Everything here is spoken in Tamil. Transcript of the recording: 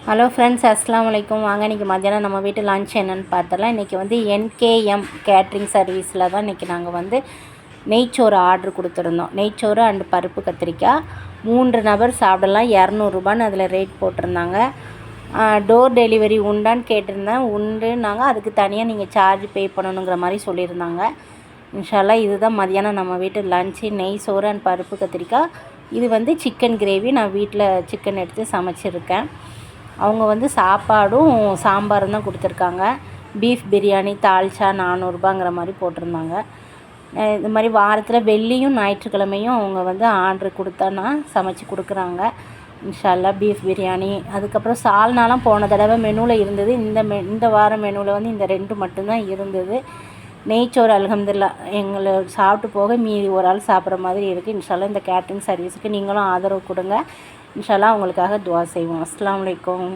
ஹலோ ஃப்ரெண்ட்ஸ், அஸ்ஸலாமு அலைக்கும். வாங்க இன்றைக்கி மத்தியானம் நம்ம வீட்டு லன்ச் என்னென்னு பார்த்தலாம். இன்றைக்கி வந்து NKM கேட்ரிங் சர்வீஸில் தான் இன்றைக்கி நாங்கள் வந்து நெய்ச்சோறு ஆர்டர் கொடுத்துருந்தோம். நெய்ச்சோறு அண்டு பருப்பு கத்திரிக்காய் 3 நபர் சாப்பிடலாம். 200 அதில் ரேட் போட்டிருந்தாங்க. டோர் டெலிவரி உண்டான்னு கேட்டிருந்தேன். உண்டுன்னாங்க. அதுக்கு தனியாக நீங்கள் சார்ஜ் பே பண்ணணுங்கிற மாதிரி சொல்லியிருந்தாங்க. இன்ஷால்லா இதுதான் மதியானம் நம்ம வீட்டு லன்ச்சு. நெய் சோறு அண்ட் பருப்பு கத்திரிக்காய். இது வந்து சிக்கன் கிரேவி. நான் வீட்டில் சிக்கன் எடுத்து சமைச்சிருக்கேன். அவங்க வந்து சாப்பாடும் சாம்பாரும் தான் கொடுத்துருக்காங்க. பீஃப் பிரியாணி தால்ச்சா 400 மாதிரி போட்டிருந்தாங்க. இது மாதிரி வாரத்தில் வெள்ளியும் ஞாயிற்றுக்கிழமையும் அவங்க வந்து ஆர்டர் கொடுத்தானா சமைச்சு கொடுக்குறாங்க. இன்ஷால்லா பீஃப் பிரியாணி, அதுக்கப்புறம் சால்னாலாம் போன தடவை மெனுவில் இருந்தது. இந்த வாரம் மெனுவில் வந்து இந்த 2 மட்டும்தான் இருந்தது. நெய்ச்சோறு அல்ஹம்துலில்லாஹ் எங்களை சாப்பிட்டு போக மீதி ஒரு ஆள் சாப்பிட்ற மாதிரி இருக்குது. இன்ஷால்லா இந்த கேட்ரிங் சர்வீஸுக்கு நீங்களும் ஆதரவு கொடுங்க. இன்ஷால்லா அவங்களுக்காக துவா செய்வோம். அஸ்ஸலாமு அலைக்கும்.